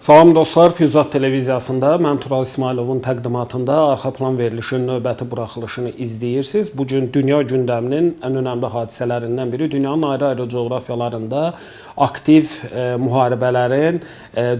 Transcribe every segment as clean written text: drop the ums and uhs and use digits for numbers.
Salam dostlar, Füzat televiziyasında mən Tural İsmayılovun təqdimatında arxa plan verilişinin növbəti buraxılışını izləyirsiniz. Bugün dünya gündəminin ən önəmli hadisələrindən biri dünyanın ayrı-ayrı coğrafiyalarında aktiv müharibələrin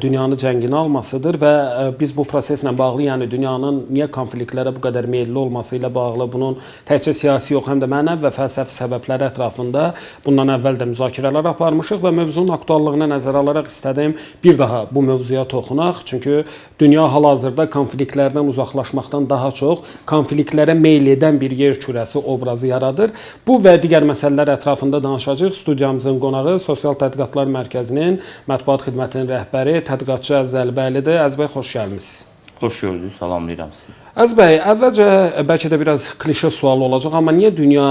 dünyanı cənginə almasıdır və biz bu proseslə bağlı, yəni dünyanın niyə konfliktlərə bu qədər meylli olması ilə bağlı bunun təkcə siyasi yox, həm də mənəvi və fəlsəfi səbəbləri ətrafında bundan əvvəl də müzakirələr aparmışıq və mövzunun aktuallığına nəzərə alaraq istədim bir daha bu mövzuya toxunaq. Çünki dünya hal-hazırda konfliktlərdən uzaqlaşmaqdan daha çox konfliktlərə meyl edən bir yer kürəsi obrazı yaradır. Bu və digər məsələlər ətrafında danışacağıq. Studiyamızın qonağı Sosial Tədqiqatlar Mərkəzinin mətbuat xidmətinin rəhbəri tədqiqatçı Əziz Əlibəylidir. Əziz bəy, xoş gəlmisiniz. Xoş gördük, salamlayıram sizi. Əziz bəy, əvvəlcə bəlkə də biraz klişe sual olacaq, amma niyə dünya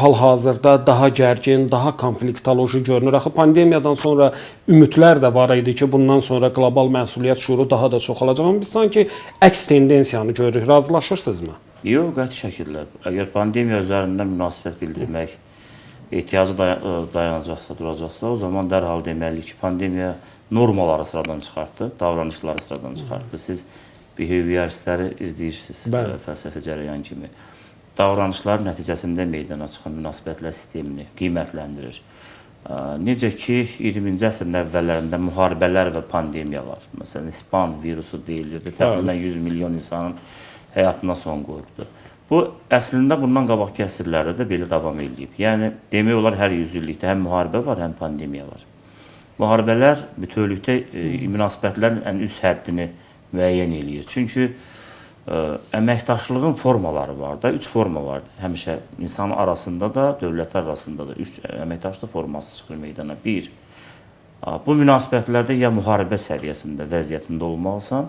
hal-hazırda daha gərgin, daha konfliktoloji görünür? Axı pandemiyadan sonra ümidlər də var idi ki, bundan sonra qlobal məsuliyyət şuuru daha da çox olacaq. Amma biz sanki əks tendensiyanı görürük. Razılaşırsınızmı? Yox, qəti şəkildə. Əgər pandemiya üzərində münasibət bildirmək ehtiyacı dayanacaqsa, duracaqsa, o zaman dərhal deməliyik ki, pandemiya normaları sıradan çıxartdı, davranışları sıradan çıxartdı. Siz behavioristləri izləyirsiniz fəlsəfi cərəyan kimi. Davranışlar nəticəsində meydana çıxan münasibətlər sistemini qiymətləndirir. Necə ki, 20-ci əsrin əvvəllərində müharibələr və pandemiyalar, məsələn, İspan virusu deyilirdi, təxminən 100 milyon insanın həyatına son qoyubdu. Bu, əslində bundan qabaqki əsrlərdə də belə davam edib. Yəni, demək olar hər yüzillikdə həm müharibə var, həm pandemiya var. Müharibələr bütövlükdə münasibətlərin ən üst həddini müəyyən eləyir. Çünki əməkdaşlığın formaları var da, 3 forma var. Həmişə insan arasında da, dövlətlər arasında da 3 əməkdaşlıq forması çıxır meydana. 1. Bu münasibətlərdə ya müharibə səviyyəsində, vəziyyətində olmalısan,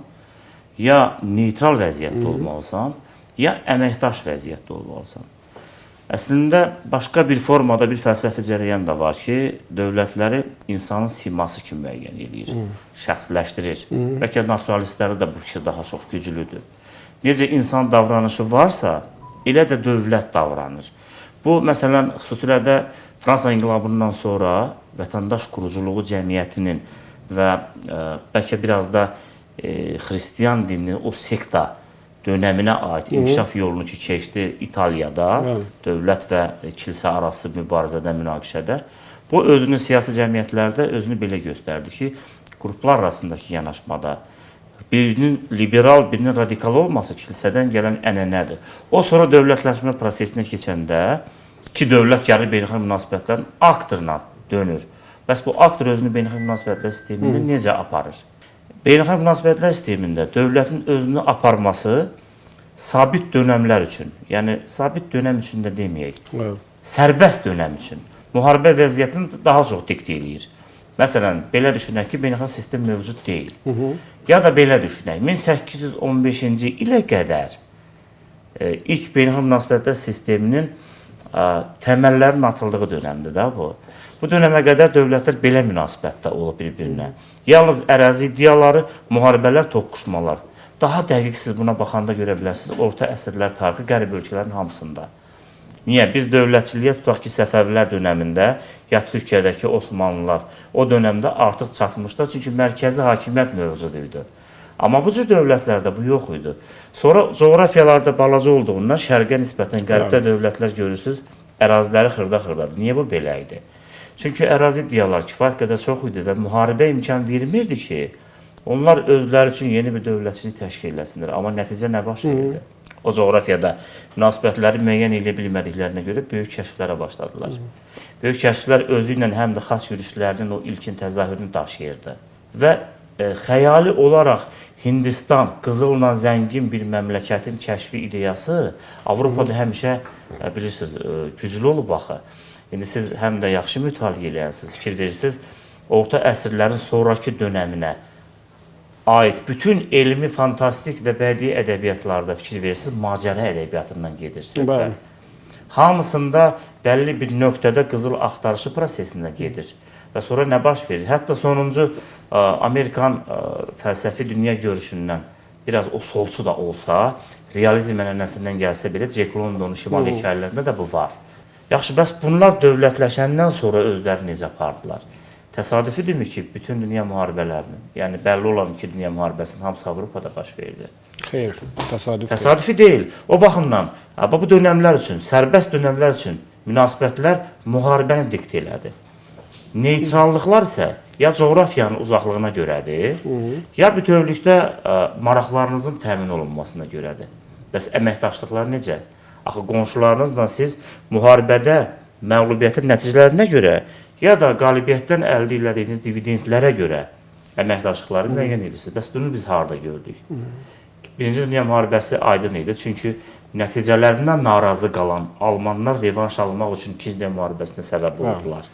ya neytral vəziyyətdə olmalısan, ya əməkdaş vəziyyətdə olmalısan. Əslində, başqa bir formada bir fəlsəfi cərəyan da var ki, dövlətləri insanın siması kimi müəyyən eləyir, şəxsləşdirir. Bəlkə naturalistlərdə də bu fikir daha çox güclüdür. Necə insan davranışı varsa, elə də dövlət davranır. Bu, məsələn, xüsusilə də Fransa inqilabından sonra vətəndaş quruculuğu cəmiyyətinin və bəlkə biraz da xristiyan dininin o sekta dönəminə aid inkişaf yolunu ki, keçdi İtaliyada, dövlət və kilsə arası mübarizədə, münaqişədə. Bu, özünü siyasi cəmiyyətlərdə özünü belə göstərdi ki, qruplar arasındakı yanaşmada birinin liberal, birinin radikal olması kilsədən gələn ənənədir. O, sonra dövlətləşmə prosesinə keçəndə ki, dövlət gəlir beynəlxalq münasibətlərin aktoruna dönür. Bəs bu aktor özünü beynəlxalq münasibətlər sistemində necə aparır? Beynəlxalq münasibətlər sistemində dövlətin özünü aparması sabit dönəmlər üçün, yəni sabit dönəm üçün də deməyək, sərbəst dönəm üçün, müharibə vəziyyətini daha çox diktə eləyir. Məsələn, belə düşünək ki, beynəlxalq sistem mövcud deyil. Ya da belə düşünək, 1815-ci ilə qədər ilk beynəlxalq münasibətlər sisteminin təməllərinin atıldığı dönəmdir də bu. Bu dönəmə qədər dövlətlər belə münasibətdə olub bir-birinə. Yalnız ərazi iddiaları, müharibələr, toqquşmalar. Daha dəqiq siz buna baxanda görə bilərsiniz, orta əsrlər tarixi qərib ölkələrin hamısında. Niyə? Biz dövlətçiliyə tutaq ki, Səfəvilər dönəmində ya Türkiyədəki Osmanlılar o dönəmdə artıq çatmışlar, çünki mərkəzi hakimiyyət mövcud idi. Amma bu cür dövlətlərdə bu yox idi. Sonra coğrafiyalarda balaca olduğundan şərqə nisbətən qərbdə dövlətlər görürsünüz, əraziləri xırda-xırdadır. Niyə bu belə idi? Çünki ərazi iddialar kifayət qədər çox idi və müharibə imkan vermirdi ki, onlar özləri üçün yeni bir dövlətçilik təşkil eləsinlər. Amma nəticə nə baş verirdi? O coğrafiyada münasibətləri müəyyən edə bilmədiklərinə görə böyük kəşflərə başladılar. Böyük kəşflər özü ilə həm də xaç yürüşlərinin o ilkin təzahürünü daşıyırdı. Və xəyali olaraq Hindistan qızılla zəngin bir məmləkətin kəşfi ideyası Avropada həmişə, bilirsiniz, güclü olub axı. İndi siz həm də yaxşı mütaliə eləyərsiniz, fikir verirsiniz, orta əsrlərin sonraki dönəminə aid bütün elmi, fantastik və bədii ədəbiyyatlarda fikir verirsiniz, macəra ədəbiyyatından gedirsiniz. Hamısında bəlli bir nöqtədə qızıl axtarışı prosesində gedir. Və sonra nə baş verir? Hətta sonuncu Amerikan fəlsəfi dünya görüşündən biraz o solçu da olsa, realizm ənənəsindən gəlsə belə, Jack London'un şimal hekayələrində də bu var. Yaxşı, bəs bunlar dövlətləşəndən sonra özləri necə apardılar? Təsadüfidirmi ki, bütün dünya müharibələrinin, yəni bəlli olan iki dünya müharibəsinin hamısı Avropada baş verdi? Xeyr, təsadüf. Təsadüfi deyil. O baxımdan, bu dönəmlər üçün, sərbəst dönəmlər üçün münasibətlər müharibəni diktə elədi. Neytrallıqlar isə ya coğrafiyanın uzaqlığına görədir, ya bütövlükdə maraqlarınızın təmin olunmasına görədir. Bəs əməkdaşlıqlar necə? Axı qonşularınızla siz müharibədə məğlubiyyətin nəticələrinə görə, ya da qalibiyyətdən əldə etdiyiniz dividendlərə görə əməkdaşlıqları müəyyən edirsiniz. Bəs bunu biz harada gördük? Birinci Dünya müharibəsi aydın idi. Çünki nəticələrindən narazı qalan Almanlar revanş almaq üçün İkinci Dünya müharibəsinə səbəb oldular.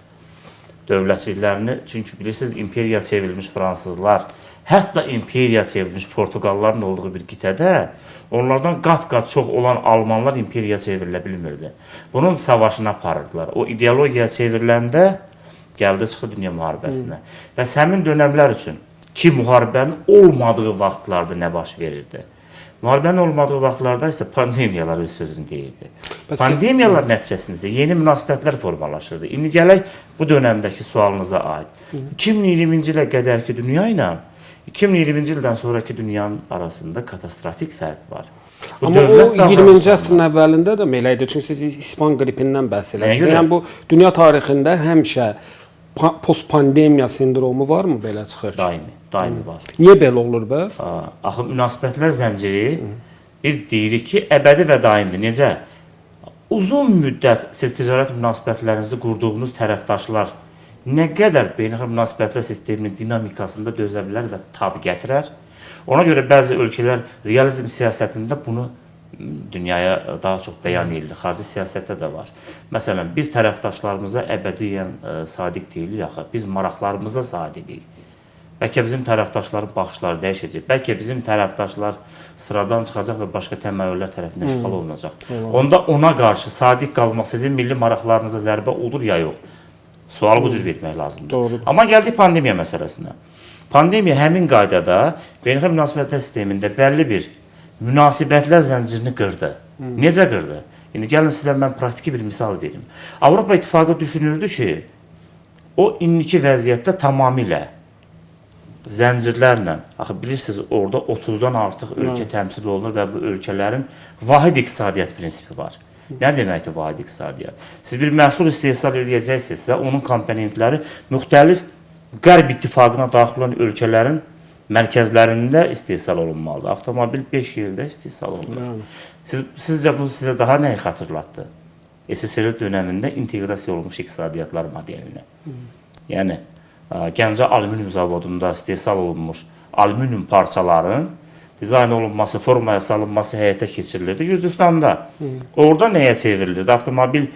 Dövlətçiliklərini, çünki bilirsiniz, imperiya çevrilmiş fransızlar, hətta imperiya çevrilmiş Portuqalların olduğu bir qitədə onlardan qat-qat çox olan Almanlar imperiya çevrilə bilmirdi. Bunun savaşını aparırdılar. O ideologiya çevriləndə gəldi çıxdı dünya müharibəsinə. Və həmin dönəmlər üçün ki, müharibənin olmadığı vaxtlarda nə baş verirdi? Müharibənin olmadığı vaxtlarda isə pandemiyalar öz sözünü deyirdi. Pandemiyalar nəticəsində yeni münasibətlər formalaşırdı. İndi gələk bu dönəmdəki sualınıza aid. 2020-ci ilə qədərki dünya ilə 2020-ci ildən sonraki dünyanın arasında katastrofik fərq var. Amma o 20-ci əsrin əvvəlində də belə idi. Çünki siz İspan qripindən bəhs edirsiniz. Yəni bu dünya tarixində həmişə post-pandemiya sindromu varmı belə çıxır? Daimi var. Niyə belə olur bəs? Axı münasibətlər zənciri biz deyirik ki, əbədi və daimdir. Necə? Uzun müddət siz ticarət münasibətlərinizi qurduğunuz tərəfdaşlar nə qədər beynəlxalq münasibətlər sisteminin dinamikasında dözə bilər və tab gətirər. Ona görə bəzi ölkələr realizm siyasətində bunu dünyaya daha çox bəyan edilir. Xarici siyasətdə də var. Məsələn, biz tərəfdaşlarımıza əbədiyyən sadiq deyilik axı. Biz maraqlarımıza sadiqik. Bəlkə bizim tərəfdaşların baxışları dəyişəcək. Bəlkə bizim tərəfdaşlar sıradan çıxacaq və başqa təmayüllər tərəfindən işğal olunacaq. Onda ona qarşı sadiq qalmaq sizin milli maraqlarınıza zərbə olur ya yox? Sualı bu cür vermək lazımdır. Doğrudur. Amma gəldik pandemiya məsələsinə. Pandemiya həmin qaydada beynəlxalq münasibətlər sistemində bəlli bir münasibətlər zəncirini qırdı. Necə qırdı? İndi gəlin sizə mən praktiki bir misal verim. Avropa İttifaqı düşünürdü ki, o indiki vəziyyətdə tamamilə zəncirlərlə, axı bilirsiniz, orada 30-dan artıq ölkə təmsil olunur və bu ölkələrin vahid iqtisadiyyat prinsipi var. Nə deməkdir vahid iqtisadiyyat? Siz bir məhsul istehsal edəcəksinizsə, onun komponentləri müxtəlif Qərb İttifaqına daxil olan ölkələrin mərkəzlərində istehsal olunmalıdır. Avtomobil 5 yerdə istehsal olunur. Sizcə bu sizə daha nəyi xatırlatdı? SSR dönəmində inteqrasiya olunmuş iqtisadiyyatlar modelinə. Yəni, Gəncə alüminium zavodunda istehsal olunmuş alüminium parçaların dizayn olunması, formaya salınması həyata keçirilirdi Gürcüstanda. Orada nəyə çevrilirdi? Avtomobil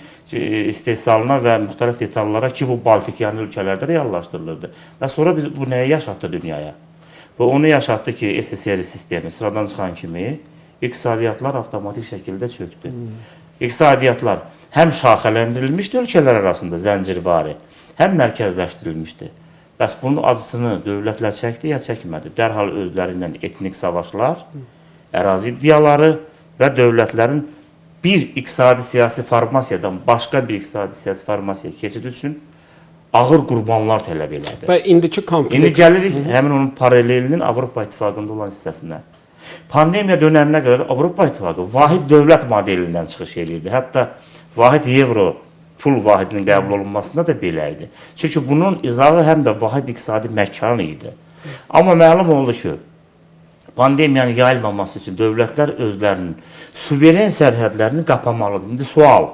istehsalına və müxtəlif detallara ki, bu Baltik yanı ölkələrdə reallaşdırılırdı. Və sonra biz bu nəyə yaşatdı dünyaya? Bu onu yaşatdı ki, SSR sistemi sıradan çıxan kimi iqtisadiyyatlar avtomatik şəkildə çöktü. İqtisadiyyatlar həm şaxələndirilmişdi ölkələr arasında zəncirvari, həm mərkəzləşdirilmişdi. Bəs bunun acısını dövlətlər çəkdi ya çəkmədi? Dərhal özlərindən etnik savaşlar, ərazi iddiaları və dövlətlərin bir iqtisadi siyasi formasiyadan başqa bir iqtisadi siyasi formasiyaya keçid üçün ağır qurbanlar tələb elədi. Və indiki konflikt. İndi gəlirik həmin onun paralelinin Avropa İttifaqında olan hissəsinə. Pandemiya dönəminə qədər Avropa İttifaqı vahid dövlət modelindən çıxış edirdi. Hətta vahid evro pul vahidinin qəbul olunmasında da belə idi. Çünki bunun izahı həm də vahid iqtisadi məkan idi. Amma məlum oldu ki, pandemiyanın yayılmaması üçün dövlətlər özlərinin suveren sərhədlərini qapamalıdır. İndi sual,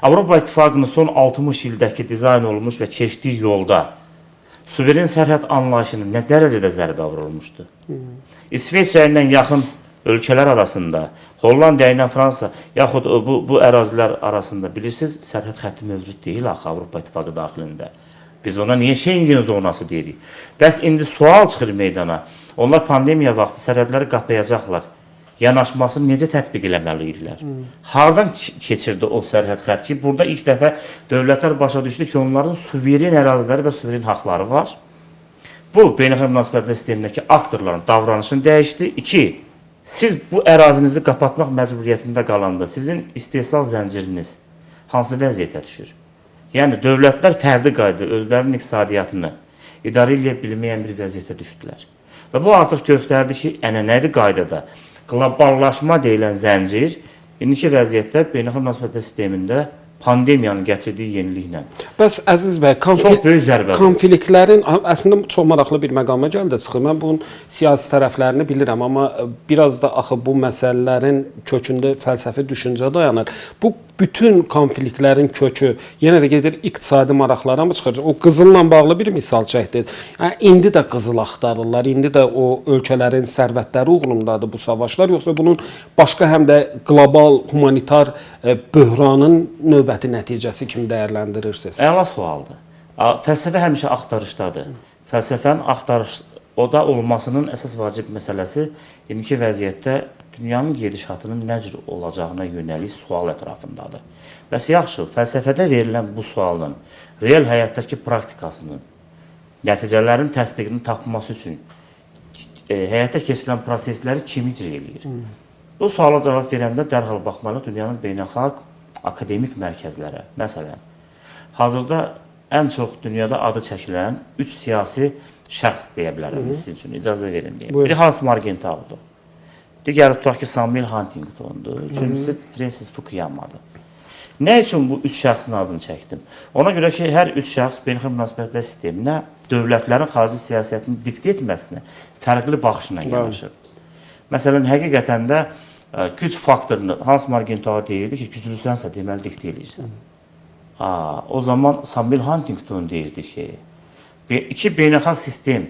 Avropa İttifaqının son 60 ildəki dizayn olunmuş və keçdiyi yolda suveren sərhəd anlayışını nə dərəcədə zərbə vurulmuşdu? İsveçrə ilə yaxın ölkələr arasında, Hollandiya ilə Fransa, yaxud bu ərazilər arasında bilirsiniz, sərhəd xətti mövcud deyil axı Avropa İttifaqı daxilində. Biz ona niyə Schengen zonası deyirik? Bəs indi sual çıxır meydana. Onlar pandemiya vaxtı sərhədləri qapayacaqlar. Yanaşmasını necə tətbiq eləməlidirlər? Hardan keçirdi o sərhəd xətti ki, burada ilk dəfə dövlətlər başa düşdü ki, onların suveren əraziləri və suveren haqları var. Bu, beynəlxalq münasibətlər sistemindəki aktorların davranışını dəyişdi. 2. Siz bu ərazinizi qapatmaq məcburiyyətində qalanda sizin istehsal zənciriniz hansı vəziyyətə düşür? Yəni, dövlətlər fərdi qayda özlərinin iqtisadiyyatını idarə edə bilməyən bir vəziyyətə düşdülər. Və bu artıq göstərdi ki, ənənəvi qaydada qloballaşma deyilən zəncir indiki vəziyyətdə beynəlxalq münasibətlər sistemində pandemiyanın gətirdiyi yeniliklə Bəs Əziz bəy, çox böyük zərbə vurdu. konfliktlərin əslində çox maraqlı bir məqama gəldi çıxır. Mən bunun siyasi tərəflərini bilirəm, amma biraz da axı bu məsələlərin kökündə fəlsəfi düşüncə dayanır. Bu bütün konfliktlərin kökü yenə də gedir iqtisadi maraqlara mı çıxır? O qızılla bağlı bir misal çəkdiniz. Yəni indi də qızıl axtarırlar, indi də o ölkələrin sərvətləri uğrundadır bu savaşlar, yoxsa bunun başqa həm də qlobal humanitar böhranın növbəti nəticəsi kimi dəyərləndirirsiniz? Əla sualdır. Fəlsəfə həmişə axtarışdadır. Fəlsəfənin oda olmasının əsas vacib məsələsi indiki vəziyyətdə dünyanın gedişatının nə cür olacağına yönəlik sual ətrafındadır. Bəs yaxşı, fəlsəfədə verilən bu sualın real həyatdakı praktikasının, nəticələrin təsdiqini tapması üçün həyata keçirilən prosesləri kim icra eləyir? Bu suala cavab verəndə dərhal baxmalı dünyanın beynəlxalq akademik mərkəzlərə. Məsələn, hazırda ən çox dünyada adı çəkilən 3 siyasi şəxs deyə bilərəm sizin üçün, icazə verin deyim. Biri Hans Morgenthau'dur. Digəri tutaq ki, Samuel Huntington'dur. Üçüncüsü Francis Fukuyama'dır. Nə üçün bu 3 şəxsin adını çəkdim? Ona görə ki, hər 3 şəxs beynəlxalq münasibətlər sisteminə, dövlətlərin xarici siyasətini diktə etməsinə fərqli baxışla yanaşır. Məsələn, həqiqətən də güc faktorunu Hans Morgenthau deyirdi ki, güclüsənsə deməli diktə eləyirsən. O zaman Samuel Huntington deyirdi ki, iki beynəlxalq sistem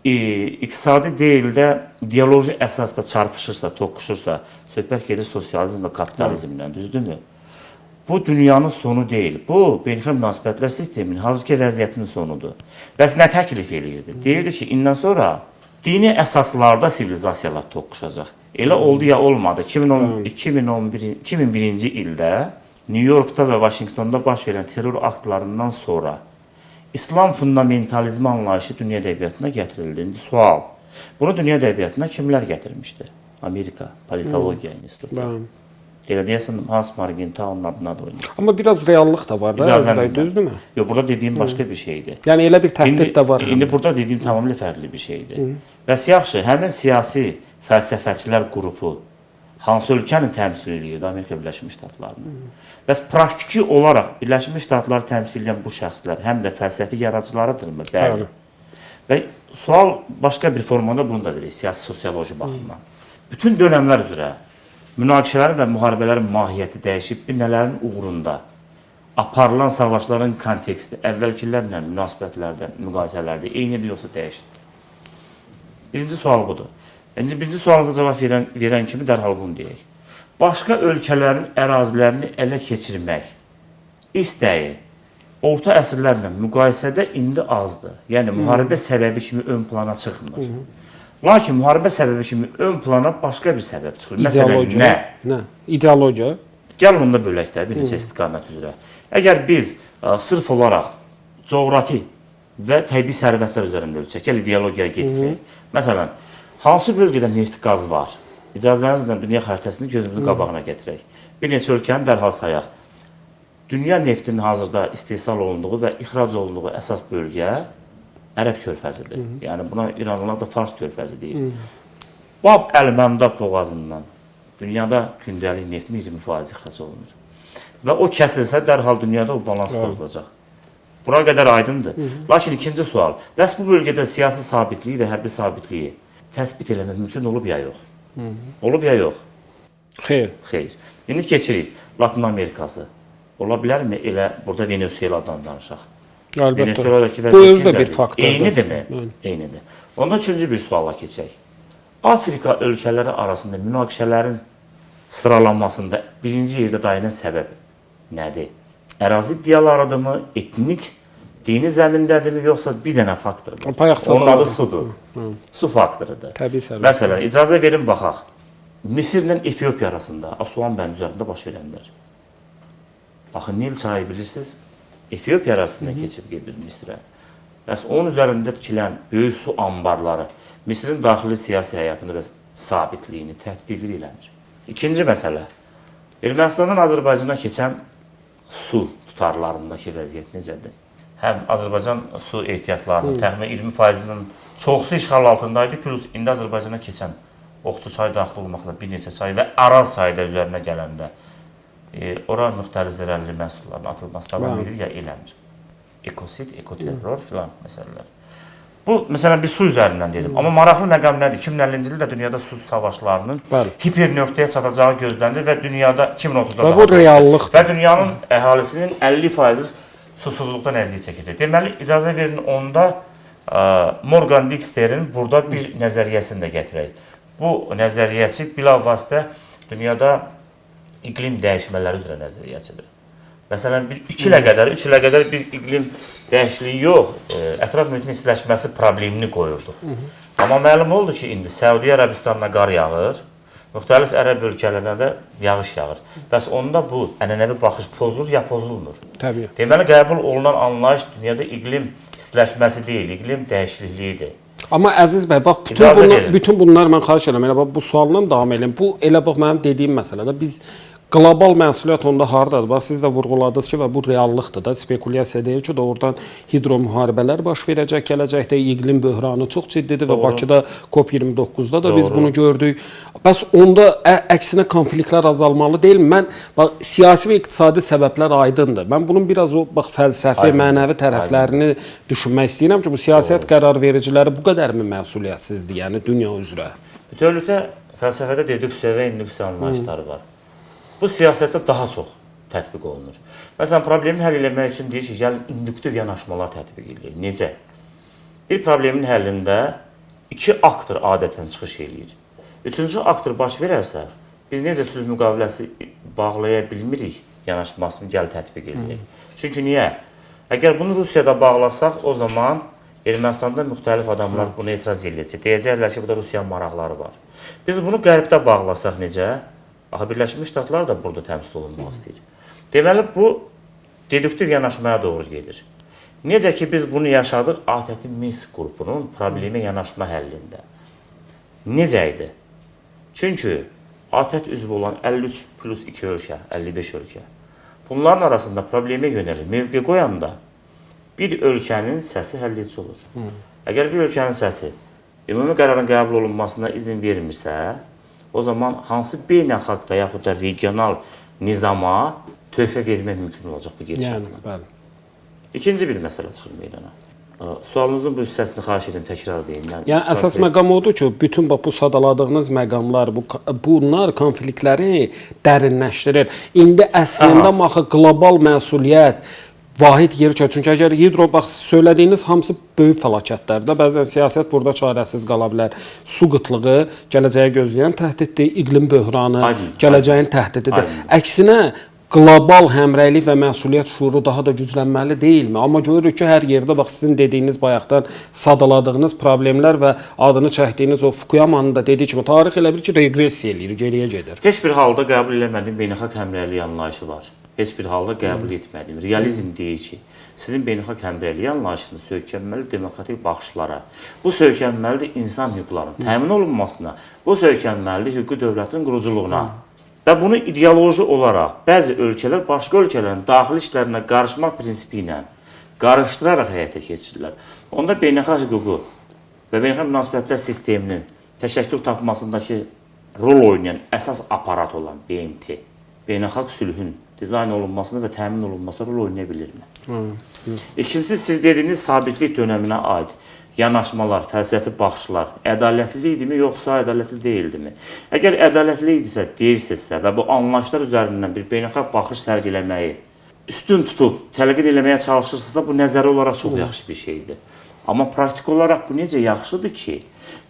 iqtisadi deyil də ideoloji əsasda çarpışırsa, toqquşursa, söhbət gedir sosializm və kapitalizmdən, düzdürmü? Bu dünyanın sonu deyil. Bu beynəlxalq münasibətlər sisteminin hazırki vəziyyətinin sonudur. Bəs nə təklif eləyirdi? Deyirdi ki, indən sonra dini əsaslarda sivilizasiyalar toqquşacaq. Elə oldu ya olmadı. 2001-ci ildə New Yorkda və Washingtonda baş verən terror aktlarından sonra İslam fundamentalizmi anlayışı dünya ədəbiyyatına gətirildi. İndi sual, bunu dünya ədəbiyyatına kimlər gətirmişdi? Amerika Politologiya İnstitutu. Elə deyəsən Hans Morgenthau'nun adına da oynayır. Amma biraz reallıq da var da, Əziz, düzdürmü? Yox, burada dediyim başqa bir şeydir. Yəni elə bir təhdid də var. İndi burada dediyim tamamilə fərqli bir şeydir. Bəs yaxşı, həmin siyasi fəlsəfəçilər qrupu hansı ölkəni təmsil edir? Amerika Birləşmiş Ştatlarını. Bəs praktiki olaraq Birləşmiş Ştatları təmsil edən bu şəxslər həm də fəlsəfi yaradıcılarıdırmı? Bəli. Və sual başqa bir formada bunu da verir, siyasi sosioloji baxımdan. Bütün dönəmlər üzrə münaqişələrin və müharibələrin mahiyyəti dəyişib, nələrin uğrunda aparılan savaşların konteksti əvvəlkilərlə münasibətlərdə, müqayisələrdə eynidir yoxsa dəyişdi? Birinci sual budur. Birinci sualınıza cavab verən kimi dərhal bunu deyək. Başqa ölkələrin ərazilərini ələ keçirmək istəyi orta əsrlərlə müqayisədə indi azdır. Yəni, müharibə səbəbi kimi ön plana çıxmır. Lakin müharibə səbəbi kimi ön plana başqa bir səbəb çıxır. Məsələn, nə? İdeologiya. Gəlin onda bölək də bir neçə istiqamət üzrə. Əgər biz sırf olaraq coğrafi və təbii sərvətlər üzərində ölçək, gəl ideologiyaya getmək. Məsələn, hansı bölgədə neft qaz var? İcazənizlə dünya xəritəsini gözümüzün qabağına gətirək. Bir neçə ölkəni dərhal sayaq. Dünya neftinin hazırda istehsal olunduğu və ixrac olunduğu əsas bölgə Ərəb körfəzidir. Yəni buna İranlılar da Fars körfəzi deyir. Bab Əl-Məmdad boğazından dünyada gündəlik neftin 20% ixrac olunur. Və o kəsilsə dərhal dünyada o balans pozulacaq. Bura qədər aydındır. Lakin ikinci sual, bəs bu bölgədə siyasi sabitliyi və hərbi sabitliyi təsbit eləmək mümkün olub ya yox? Olub ya yox? Xeyr. Xeyr. İndi keçirik Latin Amerikası. Ola bilərmi elə burada Venezueladan danışaq? Əlbəttə. Bu özü də bir faktordur. Eynidirmi? Eynidir. Ondan üçüncü bir suala keçək. Afrika ölkələri arasında münaqişələrin sıralanmasında birinci yerdə dayanan səbəb nədir? Ərazi iddialarıdırmı, etnik, dini zəmindədirmi, yoxsa bir dənə faktordur? Onun adı sudur. Su faktorudur. Təbii səbəb. Məsələn, icazə verin baxaq. Misirlə Efiopiya arasında Asuan bənd üzərində baş verənlər. Axı Nil çayı bilirsiniz, Efiopiya arasından keçib gedir Misirə. Bəs onun üzərində tikilən böyük su ambarları Misirin daxili siyasi həyatını və sabitliyini təhdid eləmir. İkinci məsələ, Ermənistandan Azərbaycana keçən su tutarlarındakı vəziyyət necədir? həm Azərbaycan su ehtiyatlarının təxminən 20%-nin çoxsu işğal altındaydı, plus indi Azərbaycana keçən Oxçu çayı daxil olmaqla bir neçə çay və Araz çayı da üzərinə gələndə ora müxtəlif zərərli məhsulların atılması davam edir ya eləmir. Ekosid, ekoterror filan məsələlər. Bu, məsələn, bir su üzərindən dedim. Amma maraqlı məqam nədir? 2050-ci ildə dünyada su savaşlarının hiper nöqtəyə çatacağı gözlənilir və dünyada 2030-da və bu reallıqdır. Və dünyanın əhalisinin 50%-i susuzluqdan əziyyət çəkəcək. Deməli, icazə verin onda Morgan Dixterin burada bir nəzəriyyəsini də gətirək. Bu nəzəriyyəçi bilavasitə dünyada iqlim dəyişmələri üzrə nəzəriyyəçidir. Məsələn, 3 ilə qədər bir iqlim dəyişikliyi yox, ətraf mühitin istiləşməsi problemini qoyurduq. Amma məlum oldu ki, indi Səudiyyə Ərəbistanına qar yağır, müxtəlif ərəb ölkələrində də yağış yağır. Bəs onda bu ənənəvi baxış pozulur ya pozulmur? Təbii. Deməli, qəbul olunan anlayış dünyada iqlim istiləşməsi deyil, iqlim dəyişikliyidir. Amma Əziz bəy, bax bütün bunlar mən xahiş edirəm, elə bax bu sualdan davam edelim. Bu elə bax mənim dediyim məsələdə biz qlobal məsuliyyət onda hardadır? Bax siz də vurğuladınız ki, və bu reallıqdır da, spekulyasiya deyil ki, doğrudan hidro müharibələr baş verəcək, gələcəkdə iqlim böhranı çox ciddidir və Bakıda COP29-da da biz bunu gördük. Bəs onda əksinə konfliktlər azalmalı deyil. Mən bax siyasi və iqtisadi səbəblər aydındır. Mən bunun biraz o bax fəlsəfi, mənəvi tərəflərini düşünmək istəyirəm ki, bu siyasət qərarvericiləri bu qədərmi məsuliyyətsizdir, yəni dünya üzrə? Bütövlükdə fəlsəfədə dedüksiya və indüksiya anlayışları var. Bu siyasətdə daha çox tətbiq olunur. Məsələn, problemi həll etmək üçün deyir ki, gəlin induktiv yanaşmalar tətbiq edilir. Necə? Bir problemin həllində 2 aktor adətən çıxış eləyir. 3-cü aktor baş verərsə, biz necə sülh müqaviləsi bağlaya bilmirik yanaşmasını gəl tətbiq edilir. Çünki niyə? Əgər bunu Rusiyada bağlasaq, o zaman Ermənistanda müxtəlif adamlar buna etiraz edəcək. Deyəcəklər ki, burada Rusiyanın maraqları var. Biz bunu Qərbdə bağlasaq necə? Axı Birləşmiş Ştatlar da burada təmsil olunmaq istəyir. Deməli, bu deduktiv yanaşmaya doğru gedir. Necə ki, biz bunu yaşadıq ATƏT Minsk qrupunun problemi yanaşma həllində. Necə idi? Çünki ATƏT üzvü olan 53 plus 2 ölkə, 55 ölkə. Bunların arasında problemə yönəlir. Mövqe qoyanda bir ölkənin səsi həlledici olur. Əgər bir ölkənin səsi ümumi qərarın qəbul olunmasına izin vermirsə, o zaman hansı beynəlxalq və yaxud da regional nizama töhfə vermək mümkün olacaq bu gedişatda. Bəli. İkinci bir məsələ çıxır meydana. Sualınızın bu hissəsini xahiş edim, təkrar edeyim. Yəni əsas məqam odur ki, bütün bu sadaladığınız məqamlar, bunlar konfliktləri dərinləşdirir. İndi əslində axı qlobal məsuliyyət vahid yer çəkir. Çünki əgər hidro, bax, söylədiyiniz hamısı böyük fəlakətlərdir. Bəzən siyasət burada çarəsiz qala bilər. Su qıtlığı gələcəyə gözləyən təhdiddir, iqlim böhranı gələcəyin təhdididir. Əksinə, qlobal həmrəylik və məsuliyyət şuuru daha da güclənməli deyilmi? Amma görürük ki, hər yerdə bax sizin dediyiniz bayaqdan sadaladığınız problemlər və adını çəkdiyiniz o Fukuyamanın da dediyi kimi tarix elə bir ki, reqressiya eləyir, geriyə gedir. Heç bir halda qəbul eləmədiyim beynəlxalq həmrəylik anlayışı var. Heç bir halda qəbul etmədiyim. Realizm deyir ki, sizin beynəlxalq həmrəylik anlayışınız söykənməli demokratik baxışlara. Bu söykənməlidir insan hüquqlarının təmin olunmasına. Bu söykənməlidir hüquqi dövlətin quruculuğuna. Və bunu ideoloji olaraq bəzi ölkələr başqa ölkələrin daxili işlərinə qarışmaq prinsipi ilə qarışdıraraq həyata keçirirlər. Onda beynəlxalq hüququ və beynəlxalq münasibətlər sisteminin təşəkkül tapmasındakı rol oynayan əsas aparat olan BMT, beynəlxalq sülhün dizayn olunmasına və təmin olunmasına rol oynaya bilirmi? İkincisi, siz dediyiniz sabitlik dönəminə aid yanaşmalar, fəlsəfi baxışlar ədalətli idimi, yoxsa ədalətli deyildimi? Əgər ədalətli idisə, deyirsinizsə və bu anlayışlar üzərindən bir beynəlxalq baxış sərgiləməyi üstün tutub təlqin eləməyə çalışırsınızsa, bu nəzəri olaraq çox yaxşı bir şeydir. Amma praktik olaraq bu necə yaxşıdır ki,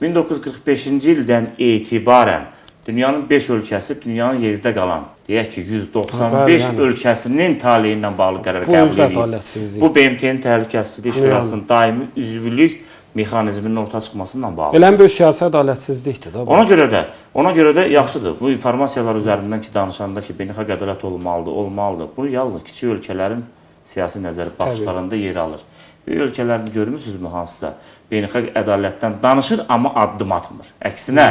1945-ci ildən etibarən dünyanın 5 ölkəsi dünyanın yerdə qalan, deyək ki, 195 ölkəsinin taleyi ilə bağlı qərar qəbul edir. Bu BMT-nin Təhlükəsizlik Şurasının daimi üzvlük mexanizminin ortaya çıxmasından bağlı. Elə böyük siyasi ədalətsizlikdir də. Ona görə də yaxşıdır. Bu informasiyalar üzərindən ki, danışanda ki, beynəlxalq ədalət olmalıdır. Bu yalnız kiçik ölkələrin siyasi nəzəri baxışlarında yer alır. Böyük ölkələrini görmürsünüzmü hansısa beynəlxalq ədalətdən danışır, amma addım atmır. Əksinə,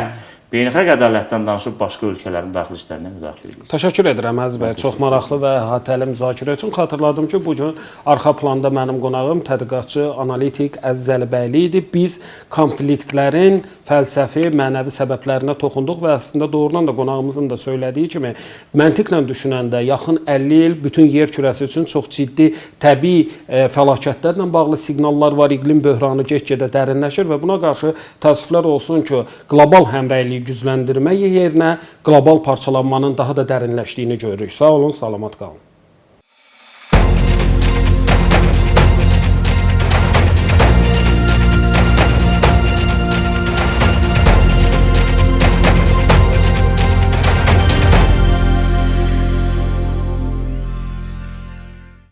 beynəlxalq ədalətdən danışıb başqa ölkələrin daxili işlərinə müdaxilə edir. Təşəkkür edirəm Əziz bəy. Çox maraqlı və əhatəli müzakirə üçün. Xatırladım ki, bu gün arxa planda mənim qonağım tədqiqatçı, analitik Əziz Əlibəyli idi. Biz konfliktlərin fəlsəfi, mənəvi səbəblərinə toxunduq və əslində doğrudan da qonağımızın da söylədiyi kimi məntiqlə düşünəndə yaxın 50 il bütün yer kürəsi üçün çox ciddi təbii fəlakətlərlə bağlı siqnallar var. İqlim böhranı get-gedə dərinləşir və buna qarşı təəssüflər olsun ki, qlobal həmrəylik gücləndirmə yerinə qlobal parçalanmanın daha da dərinləşdiyini görürük. Sağ olun, salamat qalın.